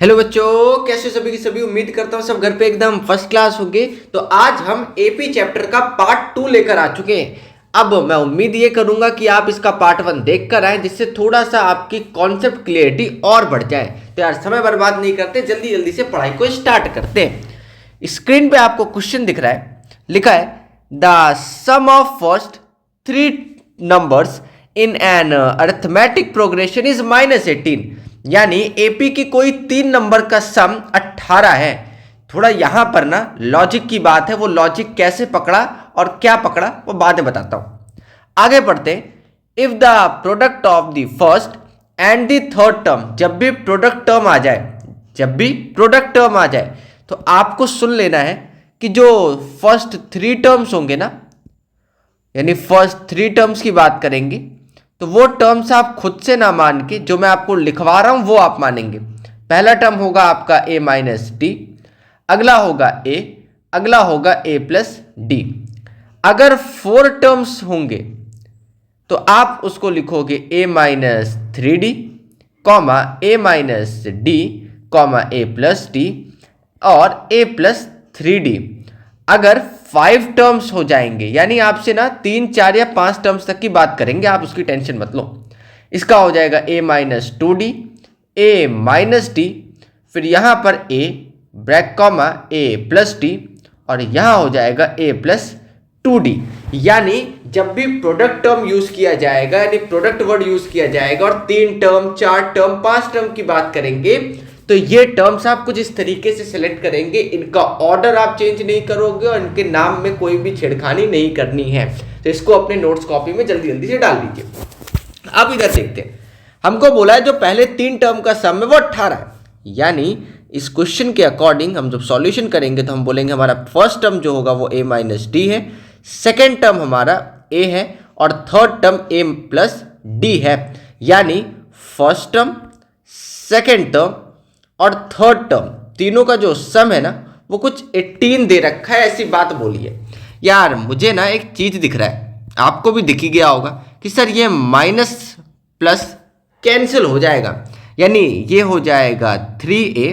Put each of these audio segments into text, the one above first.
Hello बच्चों, कैसे हो सभी की सभी। उम्मीद करता हूँ सब घर पे एकदम फर्स्ट क्लास होंगे। तो आज हम एपी चैप्टर का पार्ट 2 लेकर आ चुके हैं। अब मैं उम्मीद ये करूंगा कि आप इसका पार्ट 1 देख कर आए, जिससे थोड़ा सा आपकी कॉन्सेप्ट क्लियरिटी और बढ़ जाए। तो यार समय बर्बाद नहीं करते, जल्दी जल्दी से पढ़ाई को स्टार्ट करते हैं। स्क्रीन पे आपको क्वेश्चन दिख रहा है, लिखा है the sum of first 3 numbers in an arithmetic progression is -18। यानी एपी की कोई 3 नंबर का सम 18 है। थोड़ा यहां पर ना लॉजिक की बात है, वो लॉजिक कैसे पकड़ा और क्या पकड़ा वो बाद में बताता हूं। आगे पढ़ते। If the product of the first and the third term, जब भी प्रोडक्ट टर्म आ जाए, तो आपको सुन लेना है कि जो फर्स्ट 3 टर्म्स होंगे ना, यानी फर्स्ट 3 टर्म्स की बात करेंगे, तो वो टर्म्स आप खुद से ना मान के जो मैं आपको लिखवा रहा हूं वो आप मानेंगे। पहला टर्म होगा आपका a माइनस डी, अगला होगा a, अगला होगा a प्लस डी। अगर 4 टर्म्स होंगे तो आप उसको लिखोगे a minus 3d, comma a minus D, comma a plus d और a प्लस 3d। अगर 5 टर्म्स हो जाएंगे, यानी आपसे ना 3, 4 या 5 टर्म्स तक की बात करेंगे, आप उसकी टेंशन मत लो। इसका हो जाएगा a minus 2d, a minus d, फिर यहां पर a bracket comma a plus d और यहां हो जाएगा a प्लस 2d। यानी जब भी प्रोडक्ट टर्म यूज किया जाएगा, यानी प्रोडक्ट वर्ड यूज किया जाएगा और 3 टर्म, 4 टर्म, 5 टर्म की बात करेंगे, तो ये टर्म्स आप कुछ इस तरीके से सिलेक्ट करेंगे। इनका ऑर्डर आप चेंज नहीं करोगे और इनके नाम में कोई भी छेड़खानी नहीं करनी है। तो इसको अपने नोट्स कॉपी में जल्दी जल्दी से डाल दीजिए। अब इधर देखते हैं, हमको बोला है जो पहले 3 टर्म का सम है वो 18 है। यानी इस क्वेश्चन के अकॉर्डिंग हम जब सॉल्यूशन करेंगे तो हम बोलेंगे हमारा फर्स्ट टर्म जो होगा वो a माइनस डी है, सेकेंड टर्म हमारा a है और third term a plus D है। यानी फर्स्ट टर्म, सेकेंड टर्म और थर्ड टर्म तीनों का जो सम है ना वो कुछ 18 दे रखा है, ऐसी बात बोली है। यार मुझे ना एक चीज दिख रहा है, आपको भी दिख ही गया होगा कि सर ये माइनस प्लस कैंसिल हो जाएगा, यानी ये हो जाएगा 3a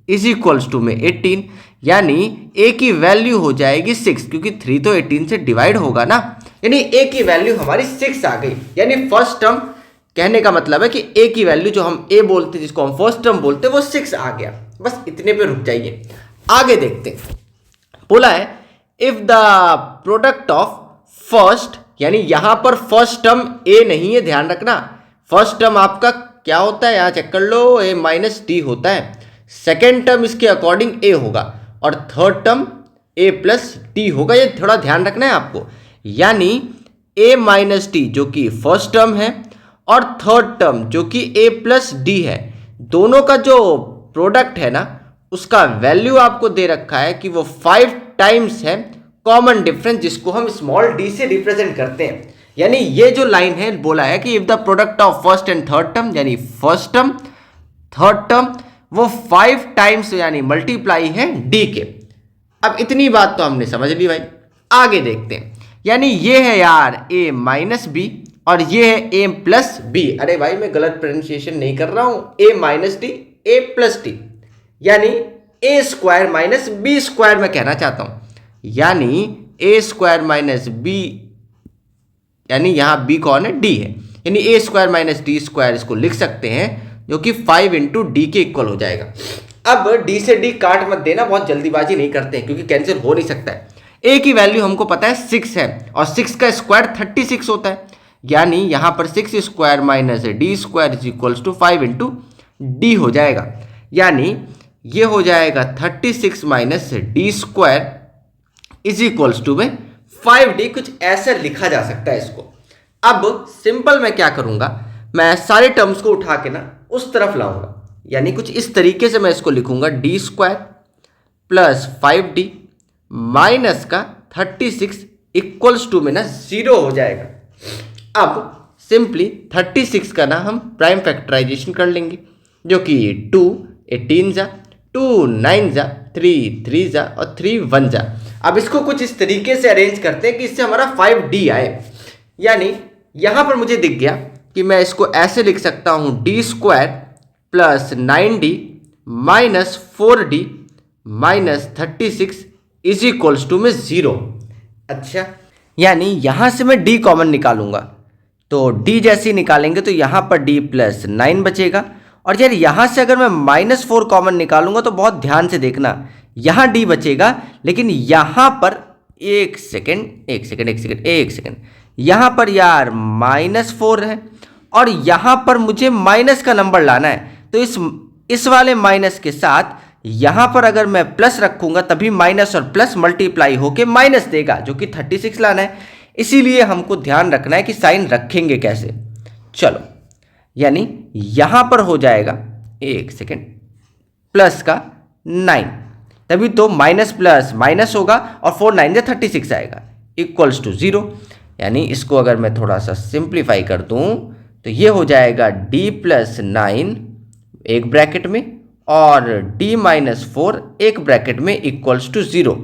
इज इक्वल्स टू में 18, यानी a की वैल्यू हो जाएगी 6, क्योंकि 3 तो 18 से डिवाइड होगा ना, यानी a की वैल्यू हमारी 6 आ गई। यानी फर्स्ट टर्म, कहने का मतलब है कि a की वैल्यू जो हम a बोलते हैं, जिसको हम फर्स्ट टर्म बोलते हैं, वो 6 आ गया। बस इतने पे रुक जाइए, आगे देखते हैं। बोला है if the product of first, यानी यहां पर फर्स्ट टर्म a नहीं है, ध्यान रखना। फर्स्ट टर्म आपका क्या होता है, यहां चेक कर लो, a माइनस डी होता है। सेकेंड टर्म इसके अकॉर्डिंग a होगा और third term a plus D होगा, ये थोड़ा ध्यान रखना है आपको। यानी a माइनस डी जो कि फर्स्ट टर्म है और थर्ड टर्म जो कि a प्लस डी है, दोनों का जो प्रोडक्ट है ना उसका वैल्यू आपको दे रखा है कि वो 5 टाइम्स है कॉमन डिफरेंस, जिसको हम स्मॉल d से रिप्रेजेंट करते हैं। यानी ये जो लाइन है, बोला है कि if the product of first and third term, यानी फर्स्ट टर्म, थर्ड टर्म, वो 5 टाइम्स यानी मल्टीप्लाई है d के। अब इतनी बात तो हमने समझ ली भाई, आगे देखते हैं। यानी ये है यार a माइनस बी और ये है a प्लस बी। अरे भाई मैं गलत प्रोनाउंसिएशन नहीं कर रहा हूं, a minus d, a plus d, यानी a square minus b square मैं कहना चाहता हूं। यानी a स्क्वायर माइनस बी, यानी यहां b कौन है, d है, यानी a square minus d square इसको लिख सकते हैं, जो कि 5 इंटू डी के इक्वल हो जाएगा। अब d से d काट मत देना, बहुत जल्दीबाजी नहीं करते हैं क्योंकि कैंसिल हो नहीं सकता है। a की वैल्यू हमको पता है 6 है और 6 का स्क्वायर 36 होता है, यानी यहां पर 6 square minus d square is equals to 5 into d हो जाएगा। यानी ये हो जाएगा 36 minus d square is equals to में 5d, कुछ ऐसा लिखा जा सकता है इसको। अब सिंपल मैं क्या करूंगा, मैं सारे टर्म्स को उठा के ना उस तरफ लाऊंगा, यानी कुछ इस तरीके से मैं इसको लिखूंगा, D square plus 5d minus का 36 इक्वल्स टू में ना 0 हो जाएगा। अब सिंपली 36 का ना हम प्राइम फैक्टराइजेशन कर लेंगे, जो कि 2 18 जा, 2 9 जा, 3 3 जा और 3 1 जा। अब इसको कुछ इस तरीके से अरेंज करते हैं कि इससे हमारा 5d आए। यानी यहां पर मुझे दिख गया कि मैं इसको ऐसे लिख सकता हूं, d square plus 9d -4d -36 is equals to में 0। अच्छा, यानी यहां से मैं d कॉमन निकालूंगा, तो d जैसे ही निकालेंगे तो यहां पर d प्लस 9 बचेगा। और यार यहां से अगर मैं -4 कॉमन निकालूंगा तो बहुत ध्यान से देखना, यहां d बचेगा, लेकिन यहां पर एक सेकेंड, यहां पर यार -4 है और यहां पर मुझे माइनस का नंबर लाना है। तो इस वाले माइनस के साथ यहां पर अगर मैं प्लस रखूंगा तभी माइनस और प्लस मल्टीप्लाई होके माइनस देगा, जो कि 36 लाना है। इसीलिए हमको ध्यान रखना है कि साइन रखेंगे कैसे। चलो, यानी यहां पर हो जाएगा एक सेकेंड प्लस का 9, तभी तो माइनस प्लस माइनस होगा और 4 9 से 36 आएगा इक्वल्स टू 0। यानी इसको अगर मैं थोड़ा सा सिंप्लीफाई कर दूं तो ये हो जाएगा d प्लस 9 एक ब्रैकेट में और d माइनस 4 एक ब्रैकेट में इक्वल्स टू 0।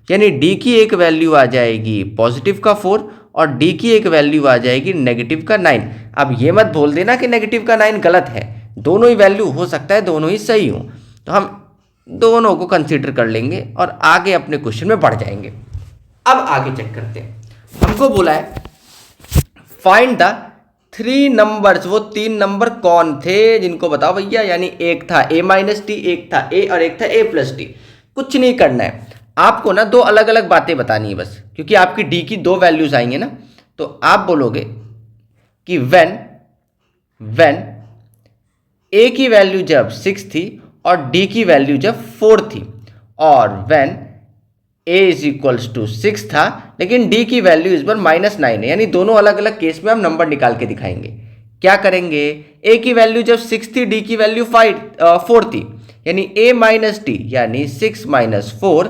यानी d की एक वैल्यू आ जाएगी पॉजिटिव का 4 और d की एक वैल्यू आ जाएगी नेगेटिव का 9। अब ये मत बोल देना कि नेगेटिव का 9 गलत है, दोनों ही वैल्यू हो सकता है दोनों ही सही हो, तो हम दोनों को कंसीडर कर लेंगे और आगे अपने क्वेश्चन में बढ़ जाएंगे। अब आगे चेक करते हैं, हमको बोला है फाइंड द 3 नंबर्स, वो 3 नंबर कौन थे जिनको बताओ भैया। यानी एक था a माइनस टी, एक था a और एक था a प्लस टी। कुछ नहीं करना है आपको ना, दो अलग अलग बातें बतानी है बस, क्योंकि आपकी d की दो वैल्यूज आएंगे ना। तो आप बोलोगे कि व्हेन a की वैल्यू जब 6 थी और d की वैल्यू जब 4 थी, और when a is equals to 6 था लेकिन d की वैल्यू इस बार -9 है। यानी दोनों अलग अलग केस में हम नंबर निकाल के दिखाएंगे। क्या करेंगे, a की वैल्यू जब 6 थी, d की वैल्यू 4 थी, यानी a माइनस टी यानी 6 माइनस 4,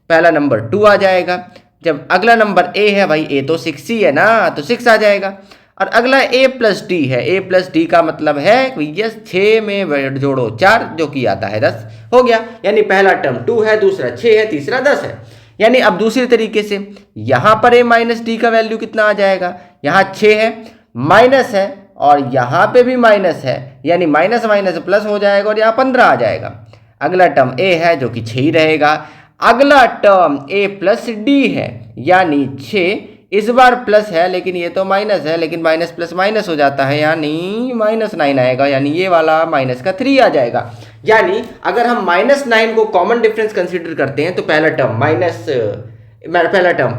पहला नंबर 2 आ जाएगा। जब अगला नंबर a है, भाई a तो 6 ही है ना, तो 6 आ जाएगा। और अगला a प्लस डी है, a प्लस डी का मतलब है भैया 6 में जोड़ो 4 जो कि आता है 10, हो गया। यानी पहला टर्म 2 है, दूसरा 6 है, तीसरा 10 है। यानी अब दूसरे तरीके से यहां पर a माइनस डी का वैल्यू कितना आ जाएगा, यहां 6 है, माइनस है और यहां पे भी माइनस है, यानी माइनस माइनस प्लस हो जाएगा और यहां 15 आ जाएगा। अगला टर्म a है जो कि 6 ही रहेगा। अगला टर्म a प्लस डी है, यानी 6 इस बार प्लस है लेकिन ये तो माइनस है, लेकिन माइनस प्लस माइनस हो जाता है, यानी -9 आएगा, यानी ये वाला माइनस का 3 आ जाएगा। यानी अगर हम -9 को कॉमन डिफरेंस कंसीडर करते हैं तो पहला टर्म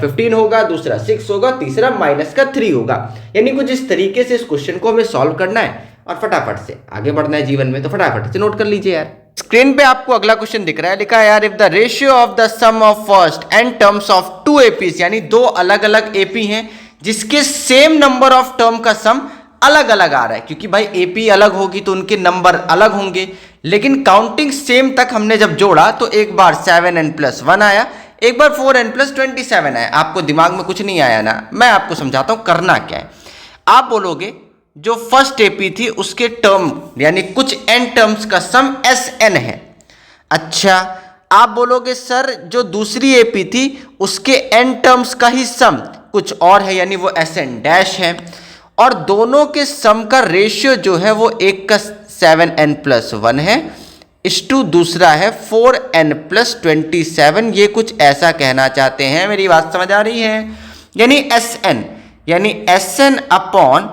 15 होगा, दूसरा 6 होगा, तीसरा माइनस का 3 होगा। यानी कुछ इस तरीके से इस क्वेश्चन को हमें सॉल्व करना है और फटाफट से आगे बढ़ना है जीवन में, तो फटाफट से नोट कर लीजिए यार। स्क्रीन पे आपको अगला क्वेश्चन दिख रहा है, लिखा है यार if the ratio of the sum of first and terms of 2 APs, यानी दो अलग अलग एपी हैं जिसके सेम नंबर ऑफ टर्म का सम अलग अलग आ रहा है, क्योंकि भाई एपी अलग होगी तो उनके नंबर अलग होंगे, लेकिन काउंटिंग सेम तक हमने जब जोड़ा तो एक बार 7n + 1 आया, एक बार 4n + 27 आया। आपको दिमाग में कुछ नहीं आया ना, मैं आपको समझाता हूं करना क्या है। आप बोलोगे जो फर्स्ट एपी थी उसके टर्म यानी कुछ n टर्म्स का सम Sn है। अच्छा, आप बोलोगे सर जो दूसरी एपी थी उसके n टर्म्स का ही सम कुछ और है, यानी वो Sn' है, और दोनों के सम का रेशियो जो है वो एक का 7n + 1 है, इस टू दूसरा है 4n + 27। ये कुछ ऐसा कहना चाहते हैं, मेरी बात समझ आ रही है। यानी Sn upon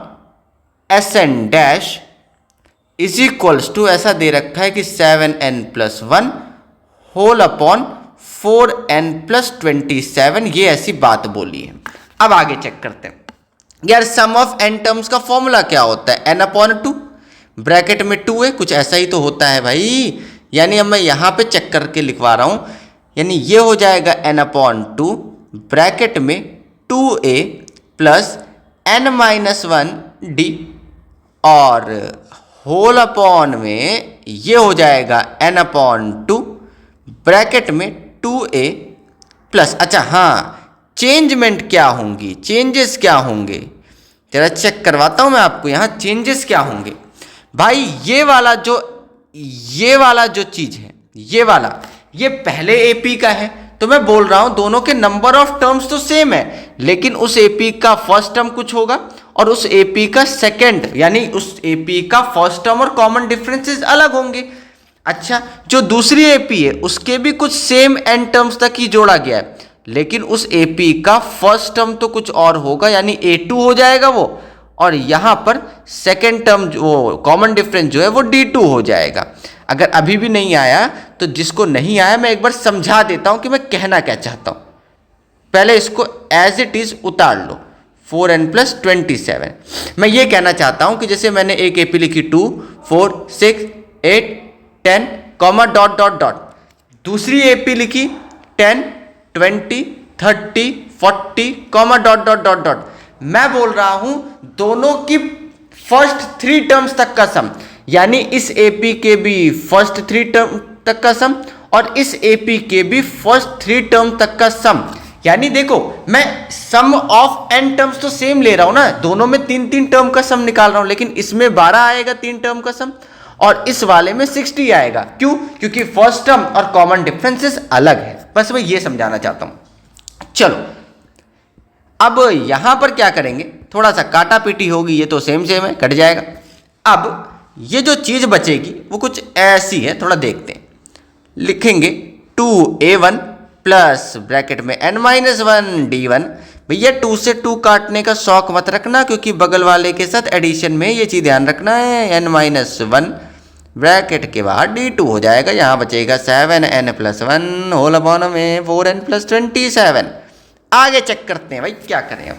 Sn' is equals to ऐसा दे रखा है कि 7n + 1 होल अपॉन 4n + 27, ये ऐसी बात बोली है। अब आगे चेक करते हैं यार, सम ऑफ n टर्म्स का फॉर्मूला क्या होता है, n/2, ब्रैकेट में 2 है, कुछ ऐसा ही तो होता है भाई। यानी अब मैं यहाँ पे चेक करके लिखवा रहा हूँ, यानी ये हो जाएगा n/2 ब्रैकेट में 2a + n-1d और होल अपॉन में ये हो जाएगा n/2 ब्रैकेट में 2a प्लस, अच्छा हाँ, चेंजमेंट क्या होंगी, चेंजेस क्या होंगे, जरा चेक करवाता हूं मैं आपको यहाँ चेंजेस क्या होंगे। भाई ये वाला जो चीज है, ये पहले एपी का है, तो मैं बोल रहा हूं दोनों के नंबर ऑफ टर्म्स तो सेम है, लेकिन उस एपी का फर्स्ट टर्म कुछ होगा और उस एपी का सेकंड, यानी उस एपी का फर्स्ट टर्म और कॉमन डिफरेंसेस अलग होंगे। अच्छा, जो दूसरी एपी है उसके भी कुछ सेम एन टर्म्स तक ही जोड़ा गया है, लेकिन उस एपी का फर्स्ट टर्म तो कुछ और होगा, यानी A2 हो जाएगा वो, और यहां पर सेकेंड टर्म जो कॉमन डिफरेंस जो है वो D2 हो जाएगा। अगर अभी भी नहीं आया तो जिसको नहीं आया मैं एक बार समझा देता हूं कि मैं कहना क्या चाहता हूं। पहले इसको एज इट इज उतार लो, 4n + 27। मैं ये कहना चाहता हूं कि जैसे मैंने एक एपी लिखी 2, 4, 6, 8, 10, कॉमा डॉट डॉट डॉट, दूसरी एपी लिखी 10, 20, 30, 40, comma dot dot dot dot. मैं बोल रहा हूं दोनों की फर्स्ट 3 टर्म्स तक का सम, यानी इस एपी के भी फर्स्ट 3 टर्म तक का सम और इस एपी के भी फर्स्ट 3 टर्म तक का सम। यानी देखो, मैं सम ऑफ n टर्म्स तो सेम ले रहा हूं ना, दोनों में 3-3 टर्म का सम निकाल रहा हूं, लेकिन इसमें 12 आएगा 3 टर्म का सम और इस वाले में 60 आएगा। क्यों? क्योंकि फर्स्ट टर्म और कॉमन डिफरेंसेस अलग है। बस मैं ये समझाना चाहता हूं। चलो अब यहां पर क्या करेंगे, थोड़ा सा काटा पीटी होगी, ये तो सेम सेम है, कट जाएगा। अब ये जो चीज बचेगी वो कुछ ऐसी है, थोड़ा देखते हैं। लिखेंगे 2a1 प्लस ब्रैकेट में n-1 d1। भैया 2 से 2 काटने का शौक मत रखना, क्योंकि बगल वाले के साथ एडिशन में ये चीज ध्यान रखना है। n-1 ब्रैकेट के बाहर d2 हो जाएगा, यहाँ बचेगा 7n + 1 होल अपॉन में 4n + 27। आगे चेक करते हैं भाई क्या करें।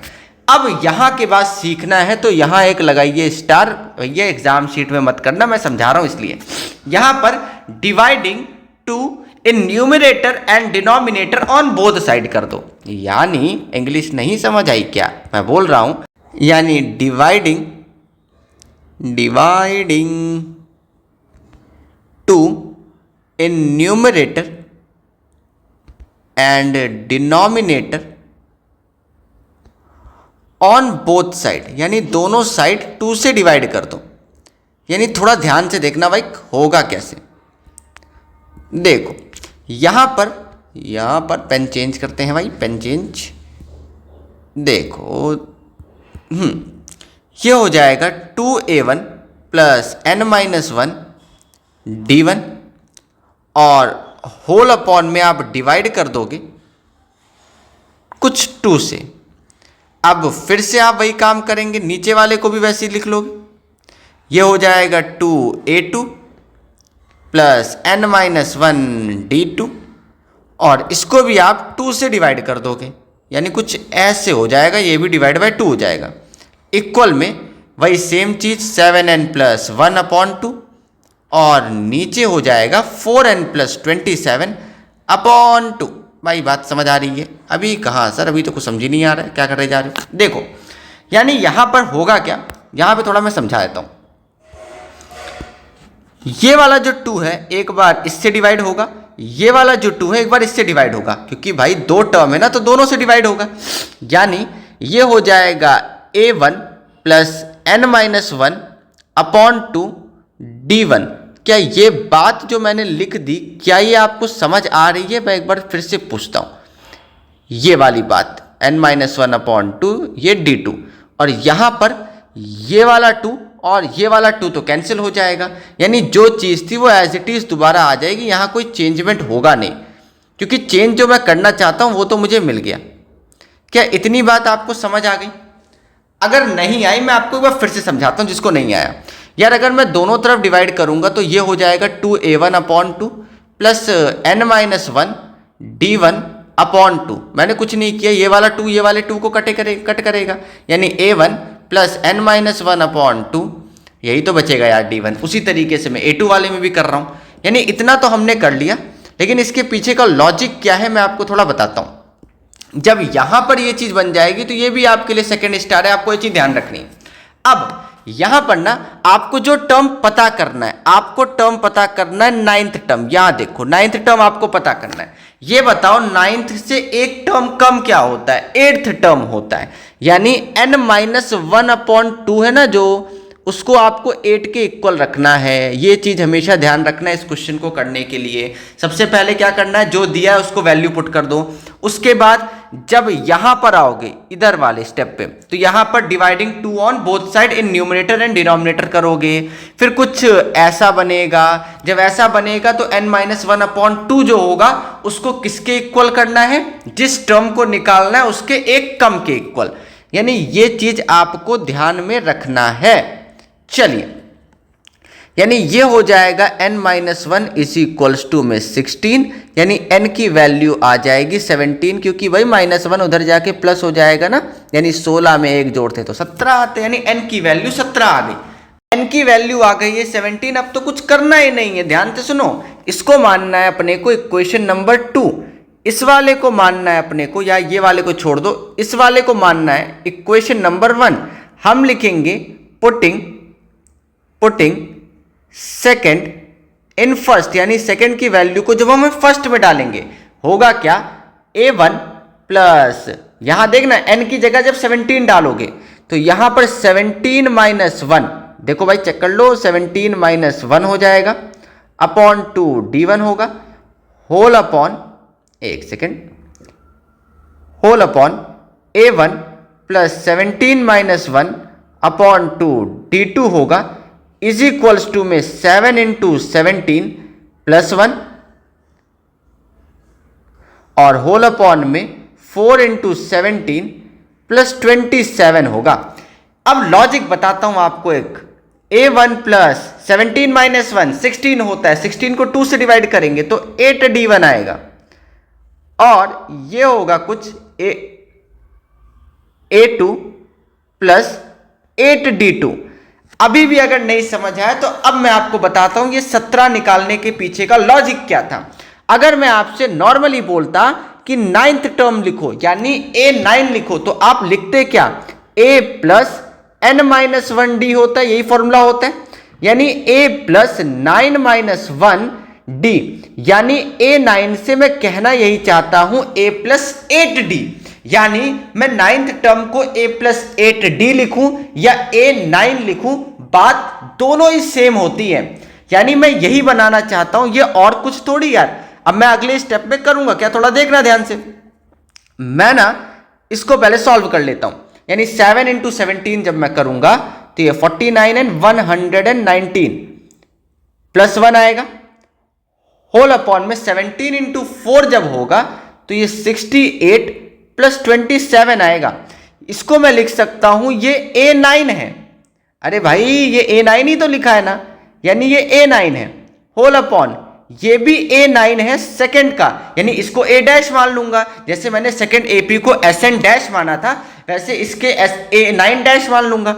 अब यहाँ के बाद सीखना है तो यहाँ एक लगाइए स्टार, भैया एग्जाम शीट में मत करना, मैं समझा रहा हूँ इसलिए। यहाँ पर dividing 2 in numerator and denominator on both side कर दो। यानी इंग्लिश नहीं समझ आई क्या, मैं बोल रहा हूं, यानी dividing 2 in numerator and denominator on both side, यानी दोनों साइड 2 से डिवाइड कर दो। यानी थोड़ा ध्यान से देखना भाई होगा कैसे। देखो यहां पर पेन चेंज करते हैं भाई, पेन चेंज। देखो ये हो जाएगा 2a1 + n-1 d1 और होल अपॉन में आप डिवाइड कर दोगे कुछ 2 से। अब फिर से आप वही काम करेंगे, नीचे वाले को भी वैसे ही लिख लोगे। ये हो जाएगा 2a2 + n-1 d2 और इसको भी आप 2 से डिवाइड कर दोगे, यानी कुछ ऐसे हो जाएगा, ये भी डिवाइड बाय 2 हो जाएगा। इक्वल में वही सेम चीज 7n + 1 अपॉन 2 और नीचे हो जाएगा 4n + 27 अपॉन 2। भाई बात समझ आ रही है? अभी कहाँ सर, अभी तो कुछ समझ ही नहीं आ रहा है, क्या कर रहे जा रहे हो। देखो यानी यहां पर होगा क्या, यहां पे थोड़ा मैं समझा देता हूं। ये वाला जो 2 है एक बार इससे डिवाइड होगा, ये वाला जो 2 है एक बार इससे डिवाइड होगा, क्योंकि भाई 2 टर्म है ना तो दोनों से डिवाइड होगा। यानी ये हो जाएगा a1 + n-1 अपॉन 2 d1। क्या ये बात जो मैंने लिख दी, क्या ये आपको समझ आ रही है? मैं एक बार फिर से पूछता हूं, ये वाली बात n-1 अपॉन 2 ये d2 और यहां पर ये वाला 2 और ये वाला 2 तो कैंसिल हो जाएगा, यानी जो चीज़ थी वो एज इट इज़ दोबारा आ जाएगी, यहाँ कोई चेंजमेंट होगा नहीं, क्योंकि चेंज जो मैं करना चाहता हूँ वो तो मुझे मिल गया। क्या इतनी बात आपको समझ आ गई? अगर नहीं आई मैं आपको एक बार फिर से समझाता हूँ जिसको नहीं आया। यार अगर मैं दोनों तरफ डिवाइड करूँगा तो ये हो जाएगा 2a1 upon 2 + n-1 d1 upon 2। मैंने कुछ नहीं किया, ये वाला 2 ये वाले 2 को कट करेगा, यानी a1 + n-1 अपॉन 2, यही तो बचेगा यार d1। उसी तरीके से मैं a2 वाले में भी कर रहा हूँ, यानी इतना तो हमने कर लिया, लेकिन इसके पीछे का लॉजिक क्या है मैं आपको थोड़ा बताता हूँ। जब यहां पर ये चीज बन जाएगी तो ये भी आपके लिए सेकंड स्टार है, आपको ये चीज ध्यान रखनी है। अब यहां पर ना आपको जो टर्म पता करना है, आपको टर्म पता करना है 9th टर्म। यहां देखो 9th टर्म आपको पता करना है। ये बताओ 9th से एक टर्म कम क्या होता है? 8th टर्म होता है, यानी n-1 अपॉन 2 है ना जो, उसको आपको 8 के इक्वल रखना है। ये चीज हमेशा ध्यान रखना है इस क्वेश्चन को करने के लिए। सबसे पहले क्या करना है, जो दिया है उसको वैल्यू पुट कर दो, उसके बाद जब यहां पर आओगे इधर वाले स्टेप पे, तो यहां पर dividing 2 on both side in numerator and denominator करोगे, फिर कुछ ऐसा बनेगा। जब ऐसा बनेगा तो n-1/2 जो होगा उसको किसके इक्वल करना है, जिस टर्म को निकालना है उसके एक कम के इक्वल, यानी ये चीज आपको ध्यान में रखना है। चलिए, यानी ये हो जाएगा n-1 इज इक्वल्स टू में 16, यानी n की वैल्यू आ जाएगी 17, क्योंकि भाई -1 उधर जाके प्लस हो जाएगा ना, यानी 16 में एक जोड़ते तो 17 आते, यानी n की वैल्यू 17 आ गई। n की वैल्यू आ गई है 17, अब तो कुछ करना ही नहीं है, ध्यान से सुनो। इसको मानना है अपने को इक्वेशन नंबर 2, इस वाले को मानना है अपने को, या ये वाले को छोड़ दो, इस वाले को मानना है इक्वेशन नंबर 1। हम लिखेंगे पुटिंग सेकेंड इन फर्स्ट, यानी सेकेंड की वैल्यू को जब हम फर्स्ट में डालेंगे होगा क्या, a1 प्लस, यहां देखना n की जगह जब 17 डालोगे तो यहां पर 17 - 1, देखो भाई चेक कर लो, 17 - 1 हो जाएगा, अपॉन 2 d1 होगा, होल अपॉन, एक second, whole upon a1 plus 17 - 1 upon 2 d2 होगा, इज इक्वल्स टू में 7 × 17 प्लस 1 और होल अपॉन में 4 × 17 प्लस 27 होगा। अब लॉजिक बताता हूं आपको एक, a1 प्लस 17 - 1 16 होता है, 16 को 2 से डिवाइड करेंगे तो 8d1 आएगा, और ये होगा कुछ a2 प्लस 8d2। अभी भी अगर नहीं समझ आया तो अब मैं आपको बताता हूं ये 17 निकालने के पीछे का लॉजिक क्या था। अगर मैं आपसे नॉर्मली बोलता कि 9th टर्म लिखो, यानी a9 लिखो, तो आप लिखते क्या, a प्लस n-1d होता है, यही फॉर्मूला होता है, यानी a प्लस 9 - 1d, यानी a9 से मैं कहना यही चाहता हूं a प्लस 8d, यानी मैं 9th टर्म को a प्लस 8d लिखूं या a9 लिखूं, बात दोनों ही सेम होती है, यानी मैं यही बनाना चाहता हूं, ये और कुछ थोड़ी यार। अब मैं अगले स्टेप में करूंगा क्या, थोड़ा देखना ध्यान से, मैं ना इसको पहले सॉल्व कर लेता हूं, यानी 7 × 17 जब मैं करूंगा तो ये 49 एंड 119 प्लस 1 आएगा, होल अपॉन में 17 × 4 जब होगा तो ये 68 प्लस 27 आएगा। इसको मैं लिख सकता हूं ये a9 है, अरे भाई ये a9 ही तो लिखा है ना, यानी ये a9 है, होल अपॉन ये भी a9 है सेकंड का, यानी इसको a डैश मान लूंगा, जैसे मैंने सेकंड AP को SN डैश माना था वैसे इसके a9 डैश मान लूंगा,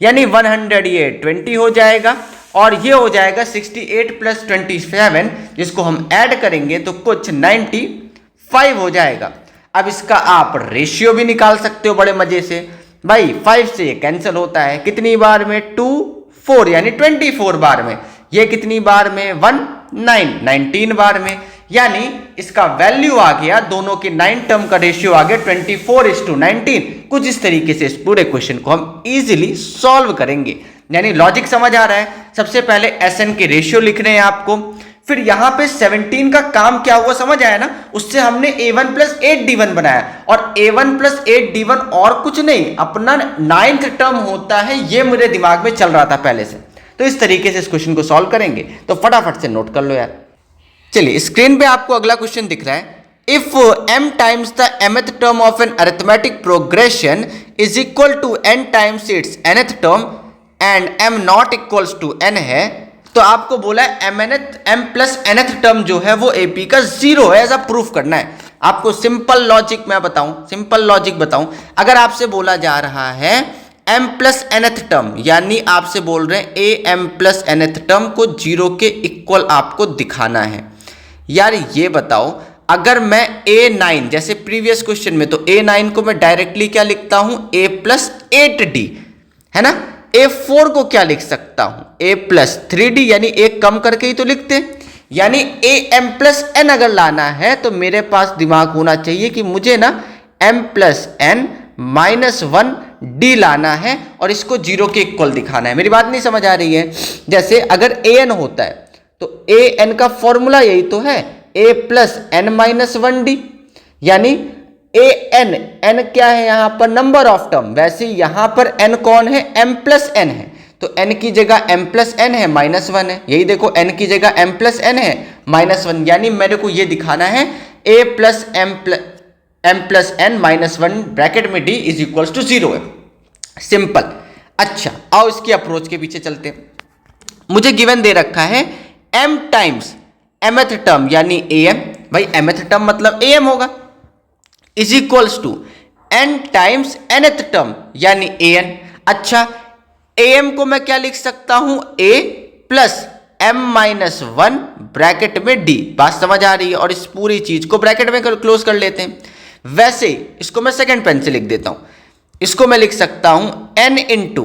यानी 100 ये 20 हो जाएगा, और ये हो जाएगा 68 प्लस 27, जिसको हम ऐड करेंगे तो कुछ 95 हो जाएगा। अब इसका आप रेशियो भी निकाल सकते हो बड़े मजे से, भाई 5 से ये कैंसिल होता है, कितनी बार में, 2 4, यानी 24 बार में, ये कितनी बार में, 19 बार में, यानी इसका वैल्यू आ गया, दोनों के 9 टर्म का रेशियो आ गया 24:19। कुछ इस तरीके से इस पूरे क्वेश्चन को हम इजीली सॉल्व करेंगे, यानी लॉजिक समझ आ रहा है। सबसे पहले SN के रेशियो लिखने हैं आपको, फिर यहां पे 17 का काम क्या हुआ समझ आया ना, उससे हमने a1 प्लस 8d1 बनाया, और a1 प्लस 8d1 और कुछ नहीं, अपना 9th टर्म होता है, ये मेरे दिमाग में चल रहा था पहले से, तो इस तरीके से इस क्वेश्चन को सॉल्व करेंगे, तो फटाफट से नोट कर लो यार। चलिए स्क्रीन पे आपको अगला क्वेश्चन दिख रहा है, if m times the mth term of an arithmetic progression is equal to n times its nth term and m not equals to n है, तो आपको बोला है m प्लस nth टर्म जो है वो AP का 0 है, ऐसा प्रूफ करना है आपको। सिंपल लॉजिक मैं बताऊं, सिंपल लॉजिक बताऊं, अगर आपसे बोला जा रहा है m प्लस nth टर्म, यानी आपसे बोल रहे हैं am प्लस nth टर्म को 0 के इक्वल आपको दिखाना है, यार ये बताओ, अगर मैं a9 जैसे प्रीवियस क्वेश्चन में, तो a9 को मैं डायरेक्टली क्या लिखता हूं, a प्लस 8d है ना, a4 को क्या लिख सकता हूं, a प्लस 3d, यानी एक कम करके ही तो लिखते, यानी am प्लस n अगर लाना है तो मेरे पास दिमाग होना चाहिए कि मुझे ना m plus n minus 1d लाना है और इसको 0 के इक्वल दिखाना है। मेरी बात नहीं समझ आ रही है, जैसे अगर an होता है तो an का फॉर्मूला यही तो है, a plus n minus 1d, यानी ए एन, एन क्या है यहाँ पर? Number of term. वैसे यहाँ पर एन कौन है? एम प्लस एन है, तो एन की जगह एम प्लस एन है, -1 है। यही देखो, एन की जगह एम प्लस एन है, -1, यानी मेरे को ये दिखाना है A plus M plus N -1 bracket में डी इज इक्वल्स टू 0 है। सिंपल। अच्छा, आओ इसकी अप्रोच के पीछे चलते हैं। मुझे गिवन दे रखा है m टाइम्स mth टर्म यानी am, भाई mth टर्म मतलब am होगा, is equals to n times nth term यानी an। अच्छा, am को मैं क्या लिख सकता हूं? a प्लस m-1 ब्रैकेट में d। बात समझ आ रही है? और इस पूरी चीज को ब्रैकेट में क्लोज कर लेते हैं। वैसे इसको मैं सेकेंड पेन से लिख देता हूं। इसको मैं लिख सकता हूं n into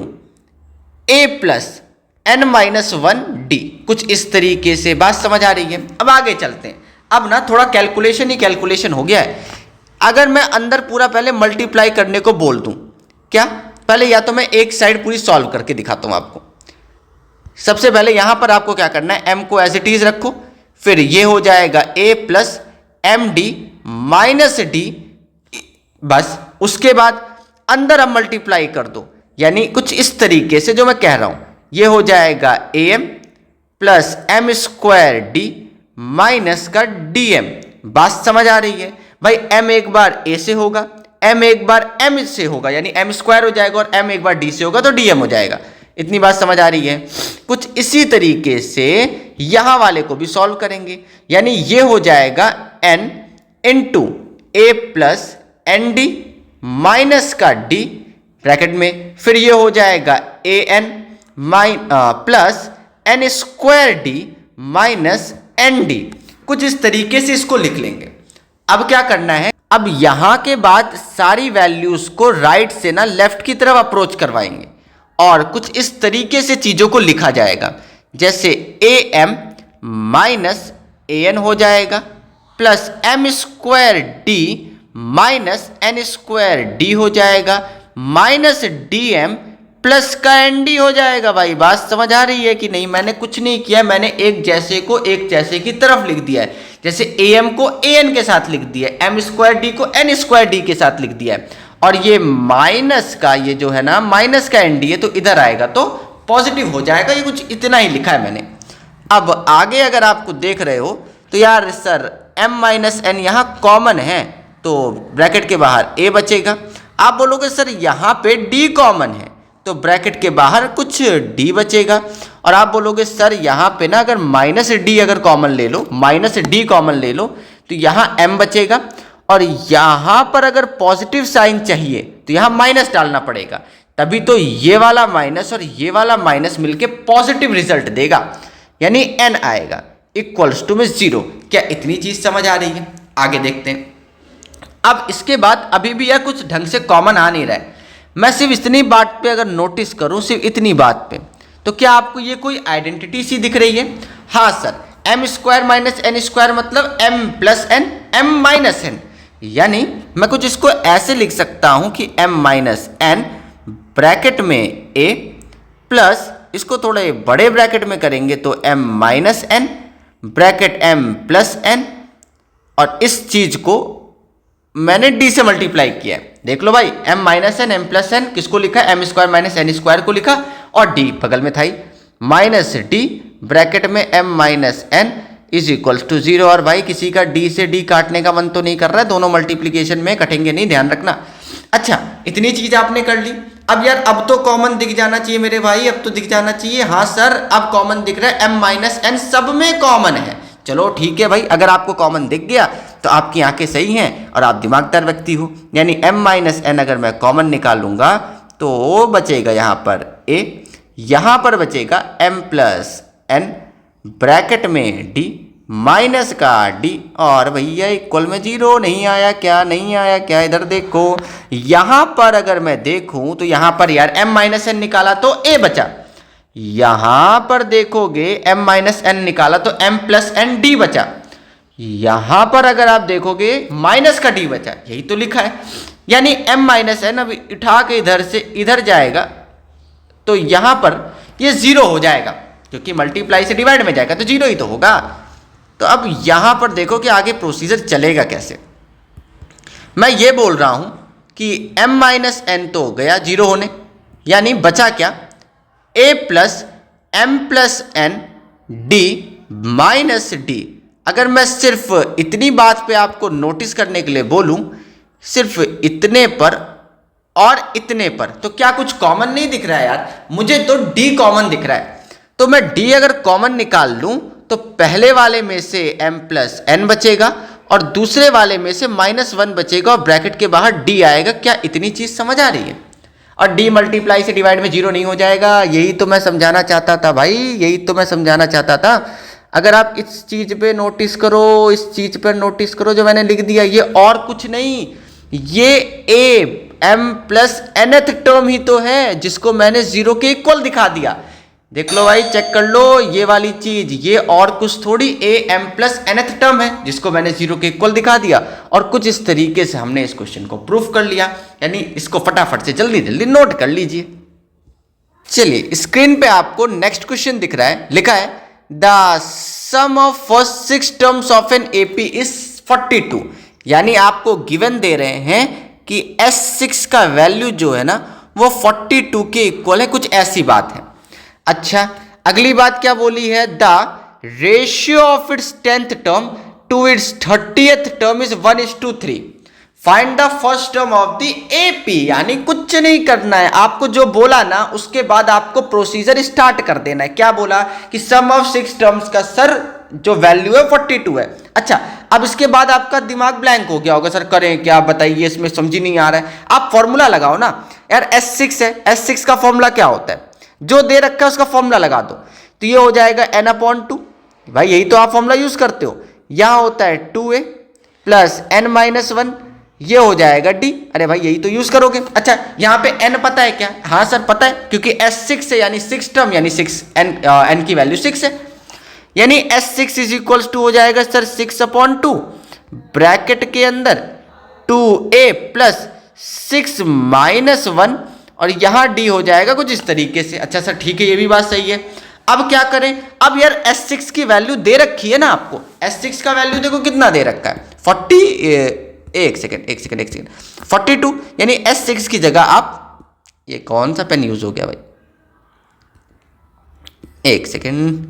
a plus n-1 d, कुछ इस तरीके से। बात समझ आ रही है? अब आगे चलते हैं। अब ना थोड़ा कैलकुलेशन ही कैलकुलेशन हो गया है। अगर मैं अंदर पूरा पहले मल्टीप्लाई करने को बोल दूं, क्या? पहले या तो मैं एक साइड पूरी सॉल्व करके दिखाता हूं आपको। सबसे पहले यहां पर आपको क्या करना है? m को एज इट इज रखो, फिर ये हो जाएगा a plus m d minus d, बस। उसके बाद अंदर अब मल्टीप्लाई कर दो, यानी कुछ इस तरीके से जो मैं कह रहा हूं, ये हो जाएगा am plus m square D minus का dm। बात समझ आ रही है? भाई m एक बार a से होगा, m एक बार m से होगा, यानी m स्क्वायर हो जाएगा, और m एक बार d से होगा तो dm हो जाएगा। इतनी बात समझ आ रही है? कुछ इसी तरीके से यहां वाले को भी सॉल्व करेंगे, यानी ये हो जाएगा n into A plus N D minus का d ब्रैकेट में, फिर ये हो जाएगा A N plus N square D minus N D. कुछ इस तरीके से इसको लिख लेंगे। अब क्या करना है? अब यहां के बाद सारी वैल्यूज को राइट से ना लेफ्ट की तरफ अप्रोच करवाएंगे, और कुछ इस तरीके से चीजों को लिखा जाएगा, जैसे a m minus a n हो जाएगा, plus m square D minus N square d हो जाएगा, माइनस डी एम प्लस का एन डी हो जाएगा। भाई बात समझ आ रही है कि नहीं? मैंने कुछ नहीं किया, मैंने एक जैसे को एक जैसे की तरफ लिख दिया है। जैसे ए एम को ए एन के साथ लिख दिया है, एम स्क्वायर डी को एन स्क्वायर डी के साथ लिख दिया है, और ये माइनस का ये जो है ना माइनस का एन डी है, तो इधर आएगा तो पॉजिटिव हो जाएगा। ये कुछ इतना ही लिखा है मैंने। अब आगे अगर आपको देख रहे हो तो यार सर m माइनस एन यहाँ कॉमन है, तो ब्रैकेट के बाहर a बचेगा। आप बोलोगे सर यहाँ पे d कॉमन है, तो ब्रैकेट के बाहर कुछ d बचेगा। और आप बोलोगे सर यहाँ पे ना अगर माइनस डी अगर कॉमन ले लो, माइनस डी कॉमन ले लो, तो यहाँ m बचेगा, और यहाँ पर अगर पॉजिटिव साइन चाहिए तो यहाँ माइनस डालना पड़ेगा, तभी तो ये वाला माइनस और ये वाला माइनस मिलके पॉजिटिव रिजल्ट देगा, यानी n आएगा इक्वल्स टू में 0। क्या इतनी चीज समझ आ रही है? आगे देखते हैं। अब इसके बाद अभी भी यह कुछ ढंग से कॉमन आ नहीं रहा है। मैं सिर्फ इतनी बात पे अगर नोटिस करूं, सिर्फ इतनी बात पे, तो क्या आपको ये कोई आइडेंटिटी सी दिख रही है? हाँ sir, M square minus N square मतलब M plus N, M minus N, यानी मैं कुछ इसको ऐसे लिख सकता हूं कि m माइनस एन ब्रैकेट में a प्लस, इसको थोड़े बड़े ब्रैकेट में करेंगे तो m minus n bracket m plus n, और इस चीज को मैंने d से मल्टीप्लाई किया है। देख लो भाई, m minus n, m plus n किसको लिखा? m square minus N square को लिखा, और d बगल में था ही, माइनस d ब्रैकेट में m minus n is equals to 0। और भाई किसी का d से d काटने का मन तो नहीं कर रहा है, दोनों मल्टीप्लीकेशन में कटेंगे नहीं, ध्यान रखना। अच्छा, इतनी चीज आपने कर ली। अब यार अब तो कॉमन दिख जाना चाहिए मेरे भाई, अब तो दिख जाना चाहिए। हाँ सर, अब कॉमन दिख रहा है, m माइनस एन सब में कॉमन है। चलो ठीक है भाई, अगर आपको कॉमन दिख गया तो आपकी आंखें सही हैं और आप दिमागदार व्यक्ति हो, यानी m माइनस एन अगर मैं कॉमन निकालूंगा तो बचेगा यहाँ पर a, यहाँ पर बचेगा m प्लस एन ब्रैकेट में d माइनस का d, और भैया इक्वल में 0 नहीं आया क्या? नहीं आया क्या? इधर देखो, यहां पर अगर मैं देखूं तो यहां पर यार m माइनस एन निकाला तो a बचा, यहां पर देखोगे m माइनस एन निकाला तो m प्लस एन d बचा, यहां पर अगर आप देखोगे माइनस का d बचा, यही तो लिखा है। यानी m माइनस एन अब उठा के इधर से इधर जाएगा तो यहां पर ये 0 हो जाएगा, क्योंकि मल्टीप्लाई से डिवाइड में जाएगा तो 0 ही तो होगा। तो अब यहां पर देखो कि आगे प्रोसीजर चलेगा कैसे। मैं ये बोल रहा हूं कि m माइनस एन तो हो गया जीरो होने, यानी बचा क्या, a plus M plus N D minus d. अगर मैं सिर्फ इतनी बात पे आपको नोटिस करने के लिए बोलूं, सिर्फ इतने पर और इतने पर, तो क्या कुछ कॉमन नहीं दिख रहा है यार? मुझे तो d कॉमन दिख रहा है। तो मैं d अगर कॉमन निकाल लूं तो पहले वाले में से m प्लस एन बचेगा और दूसरे वाले में से -1 बचेगा और ब्रैकेट के बाहर d आएगा। क्या इतनी चीज समझ आ रही है? और d मल्टीप्लाई से डिवाइड में जीरो नहीं हो जाएगा। यही तो मैं समझाना चाहता था भाई, यही तो मैं समझाना चाहता था। अगर आप इस चीज पे नोटिस करो, इस चीज पर नोटिस करो जो मैंने लिख दिया, ये और कुछ नहीं, ये a m plus nth term ही तो है जिसको मैंने जीरो के इक्वल दिखा दिया। देख लो भाई, चेक कर लो ये वाली चीज, ये और कुछ थोड़ी a m plus nth term है जिसको मैंने जीरो के इक्वल दिखा दिया। और कुछ इस तरीके से हमने इस क्वेश्चन को प्रूफ कर लिया, यानी इसको फटाफट से जल्दी जल्दी नोट कर लीजिए। चलिए स्क्रीन पे आपको नेक्स्ट क्वेश्चन दिख रहा है, लिखा है the sum of first 6 terms of an AP is 42। यानी आपको गिवन दे रहे हैं कि S6 का वैल्यू जो है ना वो 42 के इक्वल है, कुछ ऐसी बात है। अच्छा, अगली बात क्या बोली है, the ratio of its 10th term to its 30th term is 1:3। Find the first term of the AP. यानी कुछ नहीं करना है, आपको जो बोला ना उसके बाद आपको प्रोसीजर स्टार्ट कर देना है। क्या बोला कि सम ऑफ 6 टर्म्स का सर जो वैल्यू है 42 है। अच्छा, अब इसके बाद आपका दिमाग ब्लैंक हो गया होगा, सर करें क्या, बताइए, इसमें समझ ही नहीं आ रहा है। आप फॉर्मूला लगाओ ना यार, S6 है, S6 का फॉर्मूला क्या होता है, जो दे रखा है उसका फॉर्मूला लगा दो, तो ये हो जाएगा n/2। भाई यही तो आप फॉर्मूला यूज करते हो। यहां होता है 2a प्लस n-1, ये हो जाएगा d। अरे भाई यही तो यूज करोगे। अच्छा, यहां पे n पता है क्या? हाँ सर पता है, क्योंकि S6 है यानी 6 टर्म, यानी 6 n की वैल्यू 6 है, यानी S6 इज इक्वल्स टू हो जाएगा सर 6/2 ब्रैकेट के अंदर 2a प्लस 6 - 1 और यहां d हो जाएगा कुछ इस तरीके से। अच्छा सर ठीक है, ये भी बात सही है। अब क्या करें, अब यार S6 की वैल्यू दे रखी है ना आपको, S6 का वैल्यू देखो कितना दे रखा है, 42, यानी S6 की जगह आप, ये कौन सा पेन यूज हो गया भाई, एक सेकेंड,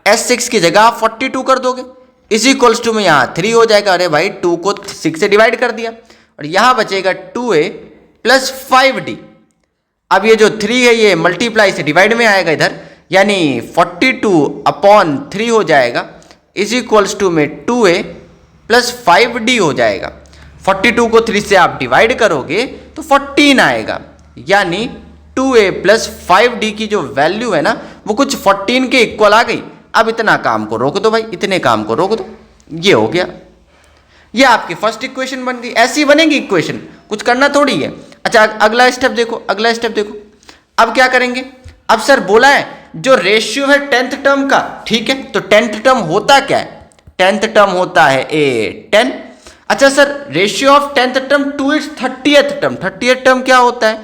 S6 की जगह आप 42 कर दोगे, इज इक्वल्स टू में यहां 3 हो जाएगा। अरे भाई 2 को 6 से डिवाइड कर दिया और यहां बचेगा 2a प्लस 5d। अब ये जो 3 है ये मल्टीप्लाई से डिवाइड में आएगा इधर, यानी 42/3 हो जाएगा, इज इक्वल्स टू में 2a प्लस 5d हो जाएगा। 42 को 3 से आप डिवाइड करोगे तो 14 आएगा, यानी 2a प्लस 5d की जो वैल्यू है ना वो कुछ 14 के इक्वल आ गई। अब इतना काम को रोक दो भाई, इतने काम को रोक दो, ये हो गया, ये आपकी फर्स्ट इक्वेशन बन गई। ऐसी बनेगी इक्वेशन, कुछ करना थोड़ी है। अच्छा अगला स्टेप देखो, अगला स्टेप देखो, अब क्या करेंगे। अब सर बोला है जो रेशियो है 10th टर्म का, ठीक है, तो 10th टर्म होता क्या है, 10th टर्म होता है a10। अच्छा sir ratio of 10th term to its 30th term, 30th term क्या होता है,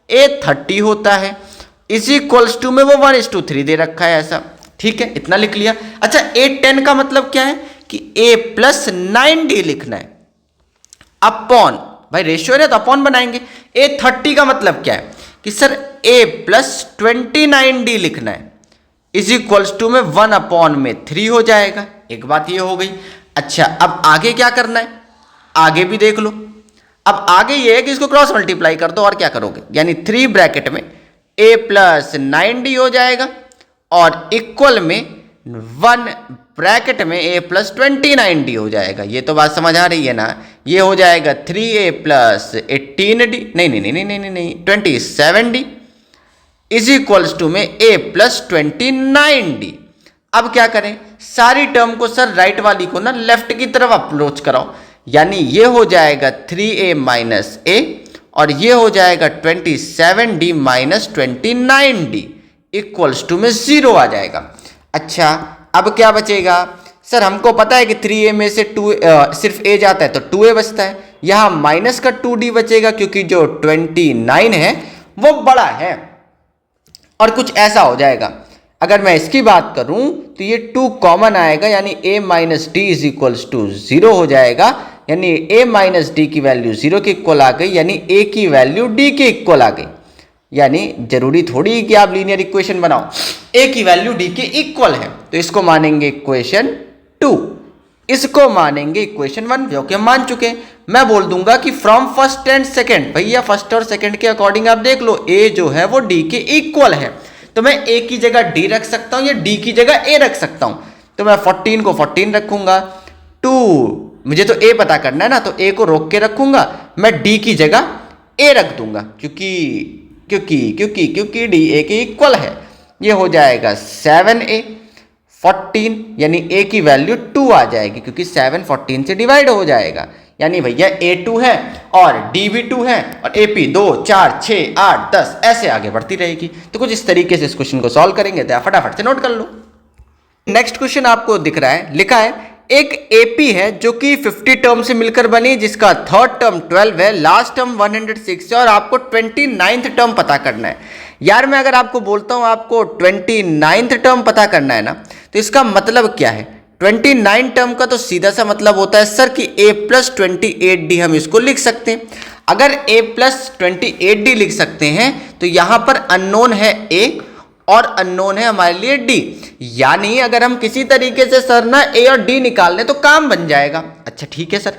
a30 होता है, इज इक्वल्स टू में वो 1:3 दे रखा है ऐसा, ठीक है, इतना लिख लिया। अच्छा a10 का मतलब क्या है कि a प्लस 9d लिखना है अपॉन, भाई रेशियो है तो अपॉन बनाएंगे। a30 का मतलब क्या है कि सर a प्लस 29d लिखना है, इज इक्वल्स टू में 1/3 हो जाएगा। एक बात ये हो गई। अच्छा अब आगे क्या करना है, आगे भी देख लो। अब आगे ये है कि इसको क्रॉस मल्टीप्लाई कर दो और क्या करोगे, यानी 3 ब्रैकेट में a प्लस 9d हो जाएगा और इक्वल में 1 ब्रैकेट में a प्लस 29d हो जाएगा। ये तो बात समझ आ रही है ना, ये हो जाएगा 3a प्लस 18d, नहीं 27d इज इक्वल्स टू में a प्लस 29d। अब क्या करें, सारी टर्म को सर राइट वाली को ना लेफ्ट की तरफ अप्रोच कराओ, यानी ये हो जाएगा 3a माइनस a और ये हो जाएगा 27d minus 29d equals to में 0 आ जाएगा। अच्छा अब क्या बचेगा, सर हमको पता है कि 3a में से 2 सिर्फ a जाता है तो 2a बचता है, यहाँ माइनस का 2d बचेगा क्योंकि जो 29 है वो बड़ा है और कुछ ऐसा हो जाएगा। अगर मैं इसकी बात करूं तो ये 2 कॉमन आएगा, यानी a minus d is equals to 0 हो जाएगा, यानी a माइनस डी की वैल्यू 0 के इक्वल आ गई, यानी a की वैल्यू d के इक्वल आ गई। यानी जरूरी थोड़ी कि आप लीनियर इक्वेशन बनाओ, a की वैल्यू d के इक्वल है तो इसको मानेंगे इक्वेशन 2, इसको मानेंगे इक्वेशन 1, जो कि हम मान चुके हैं। मैं बोल दूंगा कि फ्रॉम फर्स्ट एंड सेकंड, भैया फर्स्ट और सेकंड के अकॉर्डिंग आप देख लो a जो है वो d के इक्वल है, तो मैं a की जगह d रख सकता हूं या d की जगह a रख सकता हूं। तो मैं 14 को 14 रखूंगा, 2 मुझे तो a पता करना है ना, तो a को रोक के रखूंगा, मैं d की जगह a रख दूंगा, क्योंकि d a के इक्वल है। ये हो जाएगा 7a 14, यानी a की वैल्यू 2 आ जाएगी, क्योंकि 7 14 से डिवाइड हो जाएगा। यानी भैया a 2 है और d भी 2 है और ap 2 4 6 8 10 ऐसे आगे बढ़ती रहेगी। तो कुछ इस तरीके से इस क्वेश्चन को सॉल्व करेंगे, तो आप फटाफट से नोट कर लो। नेक्स्ट क्वेश्चन आपको दिख रहा है, लिखा है एक AP है जो कि 50 टर्म से मिलकर बनी, जिसका थर्ड टर्म 12 है, लास्ट टर्म 106 है और आपको 29th टर्म पता करना है। यार मैं अगर आपको बोलता हूं आपको 29th टर्म पता करना है ना, तो इसका मतलब क्या है? 29 टर्म का तो सीधा सा मतलब होता है सर कि a प्लस 28d हम इसको लिख सकते हैं। अगर a प्लस 28d लिख सकते हैं तो यहां पर अननोन है a और अननोन है हमारे लिए d, यानी अगर हम किसी तरीके से सर ना a और d निकाल लें तो काम बन जाएगा। अच्छा ठीक है सर,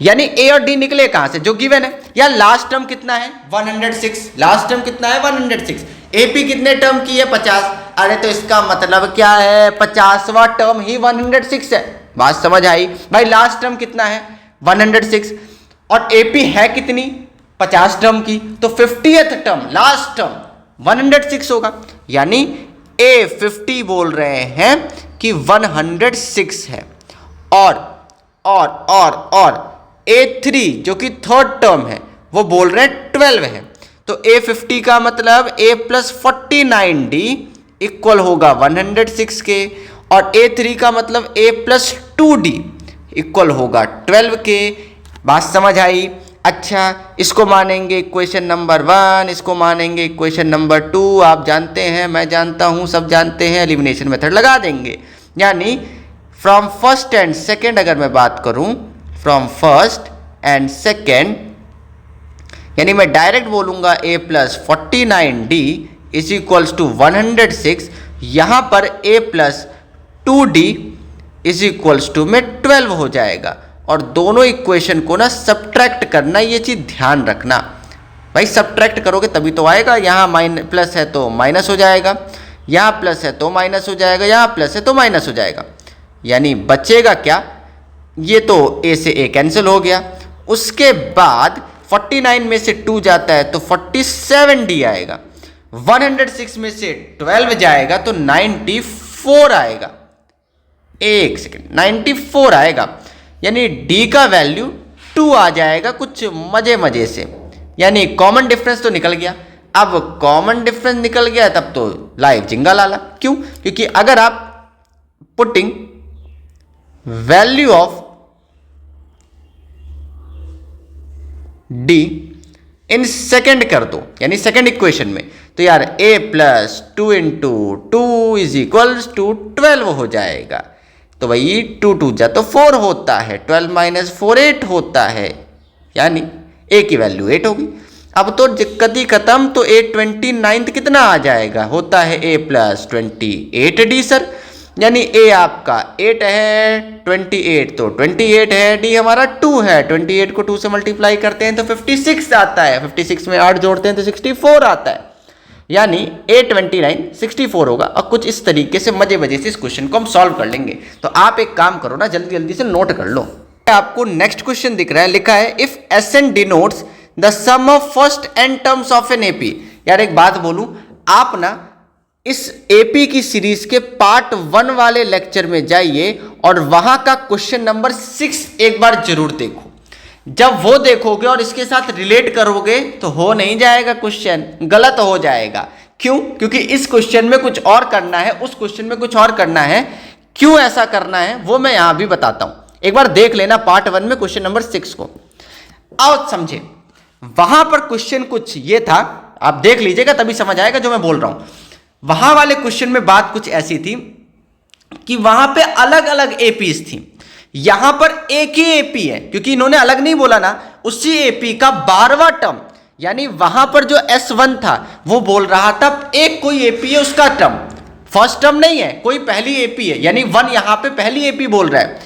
यानी a और d निकले कहां से? जो गिवन है। यार लास्ट टर्म कितना है? 106। लास्ट टर्म कितना है? 106। AP कितने टर्म की है? 50। अरे तो इसका मतलब क्या है? 50वां टर्म ही 106 है। बात समझ आई भाई? लास्ट टर्म कितना है? 106 और AP है कितनी? 50 टर्म की, तो 50th टर्म लास्ट टर्म 106 होगा। यानी A 50 बोल रहे हैं कि 106 है और A3 जो कि थर्ड टर्म है वो बोल रहे हैं 12 है। तो A50 का मतलब A प्लस 49D इक्वल होगा 106 के, और A3 का मतलब A प्लस 2D इक्वल होगा 12 के। बात समझ आई? अच्छा, इसको मानेंगे इक्वेशन नंबर 1, इसको मानेंगे इक्वेशन नंबर 2। आप जानते हैं, मैं जानता हूं, सब जानते हैं, एलिमिनेशन मेथड लगा देंगे। यानी फ्रॉम फर्स्ट एंड सेकेंड अगर मैं बात करूं, फ्रॉम फर्स्ट एंड सेकेंड, यानी मैं डायरेक्ट बोलूंगा a plus 49d is equals to 106, यहां पर a plus 2d is equals to में 12 हो जाएगा। और दोनों इक्वेशन को ना सब्ट्रैक्ट करना, ये चीज ध्यान रखना भाई, सब्ट्रैक्ट करोगे तभी तो आएगा। यहाँ प्लस है तो माइनस हो जाएगा, यहाँ प्लस है तो माइनस हो जाएगा, यहाँ प्लस है तो माइनस हो जाएगा। यानी बचेगा क्या? ये तो a से a कैंसिल हो गया। उसके बाद 49 में से 2 जाता है तो 47d आएगा, 106 में से 12 जाएगा तो 94 आएगा। एक सेकेंड, 94 आएगा, यानी d का वैल्यू 2 आ जाएगा कुछ मजे से। यानी कॉमन डिफरेंस तो निकल गया। अब कॉमन डिफरेंस निकल गया तब तो लाइव जिंगा लाला। क्यों? क्योंकि अगर आप putting value of d in second कर दो, यानी सेकेंड इक्वेशन में, तो यार a plus 2 into 2 is equals to 12 हो जाएगा। तो भाई 2 2 जा तो 4 होता है, 12 माइनस 4 8 होता है, यानी a की वैल्यू 8 होगी। अब तो दिक्कत ही खत्म। तो a 29th कितना आ जाएगा? होता है a प्लस 28d सर, यानी a आपका 8 है, 28 तो 28 है, d हमारा 2 है, 28 को 2 से मल्टीप्लाई करते हैं तो 56 आता है, 56 में 8 जोड़ते हैं तो 64 आता है। यानी A29 64 होगा। और कुछ इस तरीके से मजे से इस क्वेश्चन को हम सॉल्व कर लेंगे। तो आप एक काम करो ना, जल्दी से नोट कर लो। आपको नेक्स्ट क्वेश्चन दिख रहा है, लिखा है if SN denotes the sum of first n terms of an AP। यार एक बात बोलूं, आप ना इस AP की सीरीज के पार्ट 1 वाले लेक्चर में जाइए और वहां का क्वेश्चन नंबर 6 एक बार जरूर देखो। जब वो देखोगे और इसके साथ रिलेट करोगे तो हो नहीं जाएगा क्वेश्चन, गलत हो जाएगा। क्यों? क्योंकि इस क्वेश्चन में कुछ और करना है, उस क्वेश्चन में कुछ और करना है। क्यों ऐसा करना है वो मैं यहां भी बताता हूं। एक बार देख लेना पार्ट 1 में क्वेश्चन नंबर 6 को, आओ समझे। वहां पर क्वेश्चन कुछ ये था, आप देख लीजिएगा तभी समझ आएगा जो मैं बोल रहा हूं। वहां वाले क्वेश्चन में बात कुछ ऐसी थी कि वहां पे अलग अलग APs थी। यहां पर एक ही एपी है, क्योंकि इन्होंने अलग नहीं बोला ना, उसी एपी का 12वां टर्म, यानी वहां पर जो S1 था वो बोल रहा था एक कोई एपी है उसका टर्म, फर्स्ट टर्म नहीं है, कोई पहली एपी है, यानी 1 यहां पे पहली एपी बोल रहा है।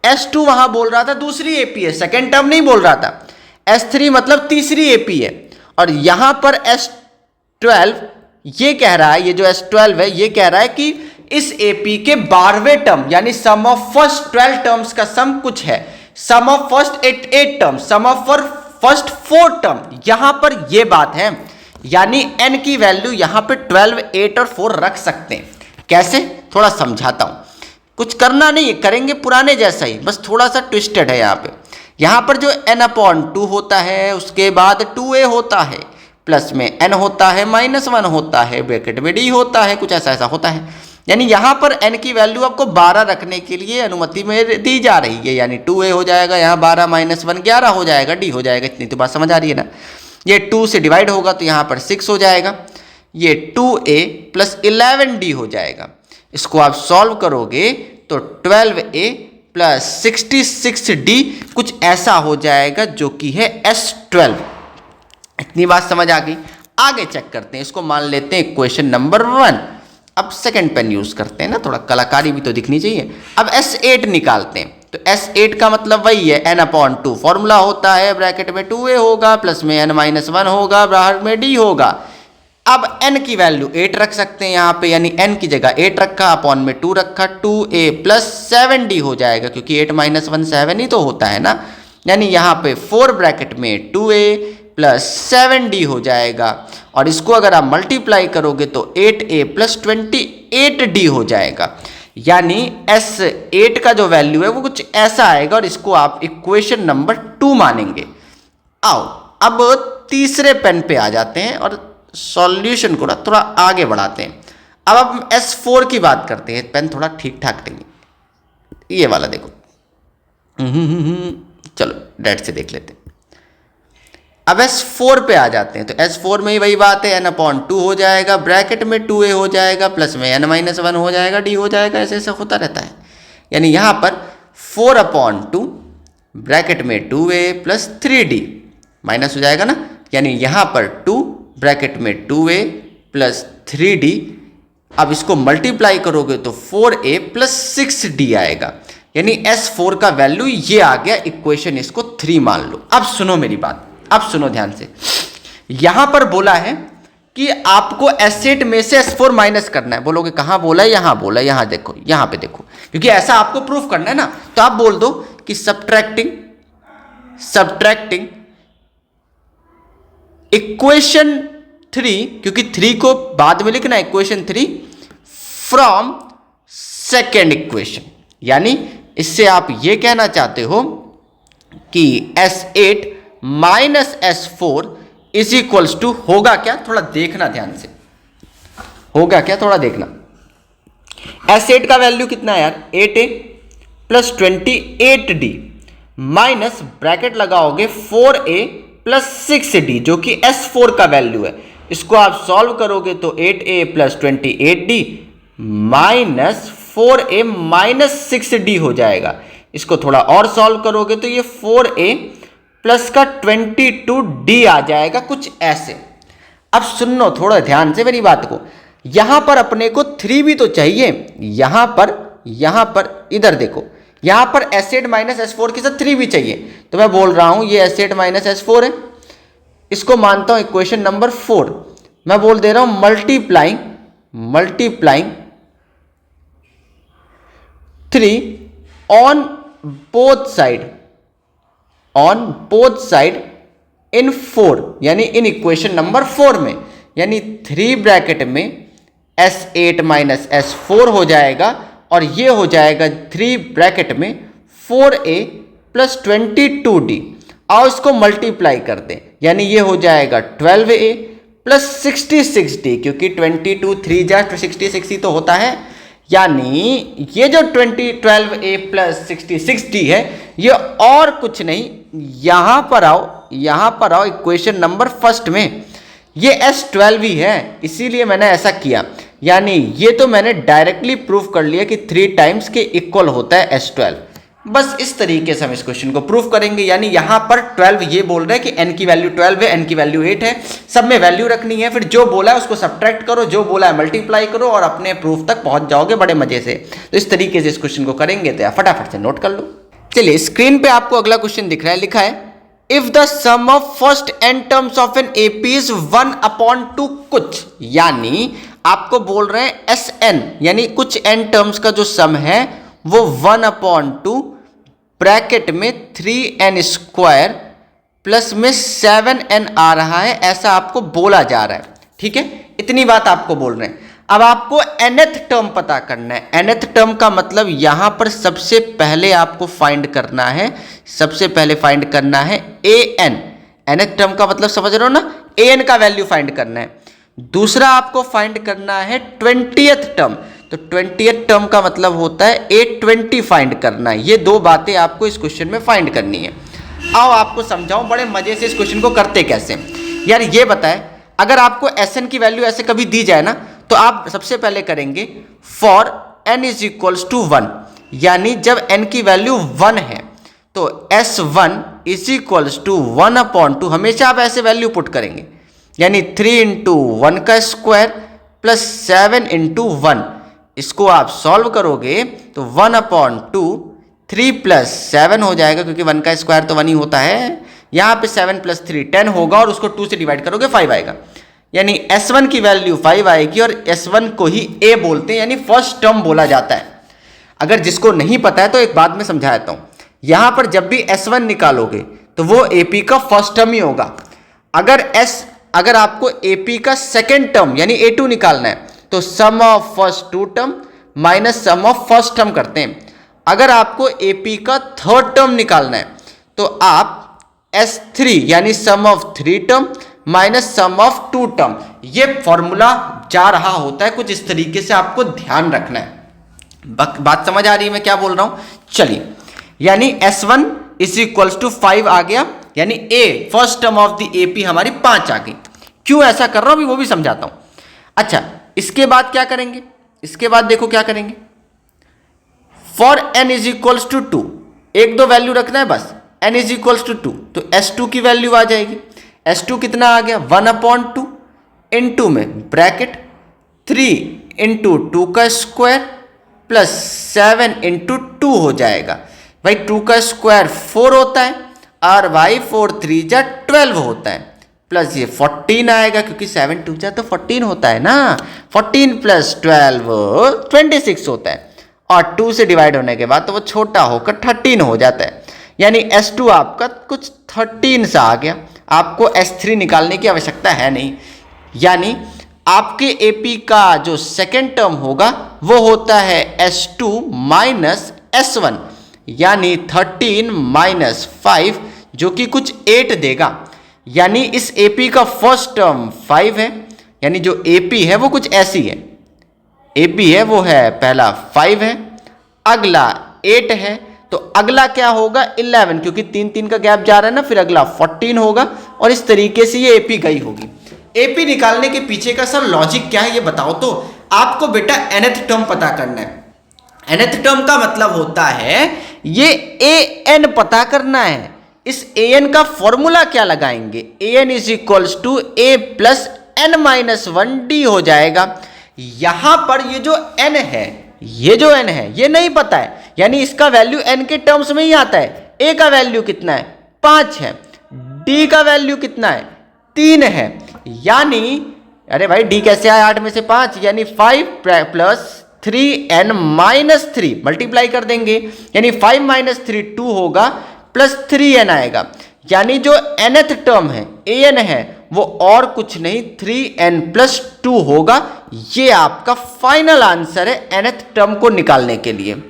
S2 वहां बोल रहा था दूसरी एपी है, सेकेंड टर्म नहीं बोल रहा था। S3 मतलब तीसरी एपी है, और यहां पर S12 ये कह रहा है, ये जो S12 है ये कह रहा है कि इस एपी के 12वें टर्म, यानी सम ऑफ फर्स्ट 12 टर्म्स का सम कुछ है, sum of first 8 term, sum of first 4 term, यहां पर ये बात है। यानी n की वैल्यू यहां पे 12, 8 और 4 रख सकते हैं। कैसे, थोड़ा समझाता हूं, कुछ करना नहीं है, करेंगे पुराने जैसा ही, बस थोड़ा सा ट्विस्टेड है यहाँ पे। यहाँ पर जो n/2 होता है, उसके बाद 2a होता है, प्लस में n होता है, -1 होता है, ब्रैकेट में d होता है, कुछ ऐसा ऐसा होता है। यानी यहाँ पर n की वैल्यू आपको 12 रखने के लिए अनुमति में दी जा रही है, यानी 2a हो जाएगा, यहाँ 12 -1 11 हो जाएगा, d हो जाएगा। इतनी तो बात समझ आ रही है ना। ये 2 से डिवाइड होगा तो यहाँ पर 6 हो जाएगा, ये 2a प्लस 11d हो जाएगा। इसको आप सॉल्व करोगे तो 12a प्लस 66d कुछ ऐसा हो जाएगा, जो कि है S12। इतनी बात समझ आ गई। आगे चेक करते हैं, इसको मान लेते हैं इक्वेशन नंबर 1। अब सेकंड पेन यूज करते हैं ना, थोड़ा कलाकारी भी तो दिखनी चाहिए। अब S8 निकालते हैं, तो S8 का मतलब वही है n/2, फॉर्मूला होता है ब्रैकेट में 2a होगा, प्लस में n-1 होगा, बाहर में d होगा। अब n की वैल्यू 8 रख सकते हैं यहाँ पे, यानी n की जगह 8 रखा, अपॉन में 2 रखा, 2a प्लस 7d हो जाएगा, क्योंकि 8 -1 7 ही तो होता है ना। यानी यहाँ पे 4 ब्रैकेट में 2a प्लस 7d हो जाएगा, और इसको अगर आप मल्टीप्लाई करोगे तो 8a प्लस 28d हो जाएगा। यानी S8 का जो वैल्यू है वो कुछ ऐसा आएगा, और इसको आप इक्वेशन नंबर 2 मानेंगे। आओ अब तीसरे पेन पे आ जाते हैं और सॉल्यूशन को ना थोड़ा आगे बढ़ाते हैं। अब हम S4 की बात करते हैं, पेन थोड़ा ठीक ठाक लेंगे। ये वाला देखो, चलो डेट से देख लेते हैं। अब S4 पे आ जाते हैं, तो S4 में ही वही बात है, n/2 हो जाएगा, ब्रैकेट में 2a हो जाएगा, प्लस में n-1 हो जाएगा, d हो जाएगा, ऐसे ऐसे होता रहता है। यानी यहाँ पर 4/2 ब्रैकेट में 2a प्लस 3d माइनस हो जाएगा ना, यानी यहाँ पर 2 ब्रैकेट में 2a प्लस 3d। अब इसको मल्टीप्लाई करोगे तो 4a प्लस 6d आएगा, यानी S4 का वैल्यू ये आ गया। इक्वेशन इसको 3 मान लो। अब सुनो मेरी बात, अब सुनो ध्यान से। यहां पर बोला है कि आपको S8 में से S4 माइनस करना है। बोलोगे कहां बोला है? यहां बोला है, यहां देखो, यहां पे देखो, क्योंकि ऐसा आपको प्रूफ करना है ना। तो आप बोल दो कि सब्ट्रैक्टिंग इक्वेशन 3, क्योंकि 3 को बाद में लिखना, इक्वेशन 3 फ्रॉम सेकेंड इक्वेशन। यानी इससे आप ये कहना चाहते हो कि S8 minus S4 is equals to होगा क्या? थोड़ा देखना ध्यान से, होगा क्या थोड़ा देखना। S8 का वैल्यू कितना है यार? 8a plus 28d minus bracket लगाओगे 4a प्लस 6d, जो कि S4 का वैल्यू है। इसको आप सॉल्व करोगे तो 8a plus 28d minus 4a minus 6d हो जाएगा। इसको थोड़ा और सॉल्व करोगे तो ये 4a प्लस का 22d आ जाएगा, कुछ ऐसे। अब सुनो थोड़ा ध्यान से मेरी बात को, यहां पर अपने को 3 भी तो चाहिए। यहां पर इधर देखो, यहां पर S8 माइनस S4 के साथ 3 भी चाहिए। तो मैं बोल रहा हूं ये S8 माइनस S4 है, इसको मानता हूं इक्वेशन नंबर 4। मैं बोल दे रहा हूं मल्टीप्लाइंग 3 ऑन बोथ साइड इन 4, यानी इन इक्वेशन नंबर 4 में, यानी 3 ब्रैकेट में S8 माइनस S4 हो जाएगा, और ये हो जाएगा 3 ब्रैकेट में 4a प्लस 22d। आओ इसको मल्टीप्लाई कर दें, यानी ये हो जाएगा 12a प्लस 66d, क्योंकि 22 3 जा 66 ही तो होता है। यानी ये जो 12a प्लस 66d है, ये और कुछ नहीं। यहां पर आओ इक्वेशन नंबर फर्स्ट में, ये S12 ही है, इसीलिए मैंने ऐसा किया। यानी ये तो मैंने डायरेक्टली प्रूफ कर लिया कि 3 टाइम्स के इक्वल होता है S12। बस इस तरीके से हम इस क्वेश्चन को प्रूफ करेंगे। यानी यहां पर 12 ये बोल रहे हैं कि n की वैल्यू 12 है, n की वैल्यू 8 है, सब में वैल्यू रखनी है, फिर जो बोला है उसको सब्ट्रैक्ट करो, जो बोला है मल्टीप्लाई करो और अपने प्रूफ तक पहुंच जाओगे बड़े मजे से। तो इस तरीके से इस क्वेश्चन को करेंगे तो फटाफट से नोट कर लो। चलिए स्क्रीन पे आपको अगला क्वेश्चन दिख रहा है, लिखा है if the sum of first n terms of an AP is 1/2 कुछ, यानी आपको बोल रहे हैं Sn यानी कुछ n टर्म्स का जो सम है वो 1/2 ब्रैकेट में 3n² प्लस में 7n आ रहा है, ऐसा आपको बोला जा रहा है। ठीक है, इतनी बात आपको बोल रहे हैं। अब आपको nth टर्म पता करना है। nth टर्म का मतलब यहां पर सबसे पहले आपको फाइंड करना है, सबसे पहले फाइंड करना है an। nth टर्म का मतलब समझ रहे हो ना, an का वैल्यू फाइंड करना है। दूसरा आपको फाइंड करना है 20th टर्म, तो 20th टर्म का मतलब होता है A20 फाइंड करना है। ये दो बातें आपको इस क्वेश्चन में फाइंड करनी है। आओ आपको समझाऊं बड़े मजे से इस क्वेश्चन को करते कैसे। यार ये बताएं, अगर आपको Sn की वैल्यू ऐसे कभी दी जाए ना, तो आप सबसे पहले करेंगे for n is equals to 1, यानी जब n की वैल्यू 1 है तो S1 इज इक्वल्स टू 1/2, हमेशा आप ऐसे वैल्यू पुट करेंगे, यानी 3 × 1 का स्क्वायर प्लस 7 × 1। इसको आप सॉल्व करोगे तो 1/2 3 + 7 हो जाएगा, क्योंकि 1 का स्क्वायर तो 1 ही होता है। यहाँ पे 7 + 3 10 होगा और उसको 2 से डिवाइड करोगे 5 आएगा, यानी S1 की वैल्यू 5 आएगी। और S1 को ही A बोलते हैं, यानी फर्स्ट टर्म बोला जाता है। अगर जिसको नहीं पता है तो एक बात मैं समझा देता हूँ। यहाँ पर जब भी S1 निकालोगे तो वो AP का फर्स्ट टर्म ही होगा। अगर आपको AP का सेकेंड टर्म यानी A2 निकालना है तो sum of first 2 term minus sum of first term करते हैं। अगर आपको AP का थर्ड टर्म निकालना है तो आप S3 यानी sum of 3 term minus sum of 2 term, ये फॉर्मूला जा रहा होता है कुछ इस तरीके से, आपको ध्यान रखना है। बात समझ आ रही है मैं क्या बोल रहा हूं? चलिए, यानी S1 इज इक्वल्स टू 5 आ गया, यानी A first term of the AP हमारी 5 आ गई। क्यों ऐसा कर रहा हूं अभी वो भी समझाता हूं। अच्छा, इसके बाद क्या करेंगे? इसके बाद देखो क्या करेंगे, for n is equals to 2, एक दो वैल्यू रखना है बस, n इज इक्वल्स टू 2, तो S2 की वैल्यू आ जाएगी। S2 कितना आ गया? 1/2 इंटू में ब्रैकेट 3 × 2 का स्क्वायर प्लस 7 × 2 हो जाएगा। भाई 2 का स्क्वायर 4 होता है और भाई 4 3 जा 12 होता है, प्लस ये 14 आएगा क्योंकि 7 2 जा तो 14 होता है ना, 14 + 12 26 होता है। और 2 से डिवाइड होने के बाद तो वो छोटा होकर 13 हो जाता है, यानी S2 आपका कुछ 13 सा आ गया। आपको S3 निकालने की आवश्यकता है नहीं, यानी आपके AP का जो सेकेंड टर्म होगा वो होता है S2 माइनस S1, यानी 13 - 5 जो कि कुछ 8 देगा। यानी इस AP का फर्स्ट टर्म 5 है, यानी जो AP है वो कुछ ऐसी है। AP है वो है पहला 5 है, अगला 8 है, तो अगला क्या होगा 11, क्योंकि 3 3 का गैप जा रहा है ना, फिर अगला 14 होगा और इस तरीके से ये AP गई होगी। AP निकालने के पीछे का सर लॉजिक क्या है ये बताओ तो। आपको बेटा nth टर्म पता करना है। nth टर्म का मतलब होता है ये an पता करना है। इस an का फॉर्मूला क्या लगाएंगे? an is equals to a plus n minus 1d हो जाएगा। यहां पर ये जो n है, ये जो n है ये नहीं पता है, यानी इसका वैल्यू n के टर्म्स में ही आता है। a का वैल्यू कितना है? 5 है। d का वैल्यू कितना है? 3 है। यानी अरे भाई d कैसे आया 8 में से 5, यानी 5 + 3n - 3 मल्टीप्लाई कर देंगे, यानी 5 - 3 2 होगा प्लस 3n आएगा। यानी जो nth टर्म है an है वो और कुछ नहीं 3n + 2 होगा। ये आपका फाइनल आंसर है nth टर्म को निकालने के लिए।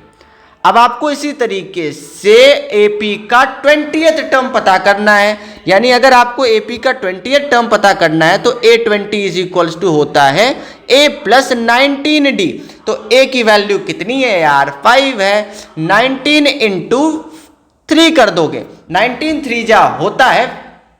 अब आपको इसी तरीके से AP का 20th टर्म पता करना है, यानी अगर आपको AP का 20th टर्म पता करना है तो A20 इज इक्वल्स टू होता है A + 19d। तो A की वैल्यू कितनी है यार? 5 है। 19 × 3 कर दोगे, 19 3 जा होता है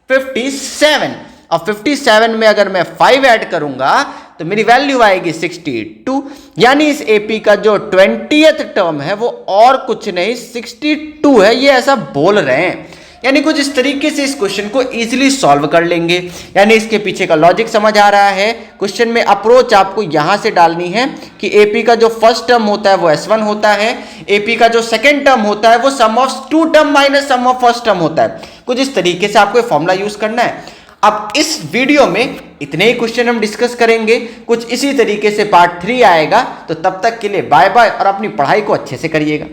57, और 57 में अगर मैं 5 ऐड करूंगा तो मेरी वैल्यू आएगी 62, यानी इस एपी का जो 20th टर्म है वो और कुछ नहीं 62 है, ये ऐसा बोल रहे हैं। यानी कुछ इस तरीके से इस क्वेश्चन को इजीली सॉल्व कर लेंगे। यानी इसके पीछे का लॉजिक समझ आ रहा है। क्वेश्चन में अप्रोच आपको यहां से डालनी है कि एपी का जो फर्स्ट टर्म होता है वो S1 होता है, एपी का जो सेकंड टर्म होता है वो sum of two term minus sum of first term होता है। कुछ इस तरीके से आपको फॉर्मूला यूज करना है। अब इस वीडियो में इतने ही क्वेश्चन हम डिस्कस करेंगे, कुछ इसी तरीके से पार्ट 3 आएगा। तो तब तक के लिए बाय बाय और अपनी पढ़ाई को अच्छे से करिएगा।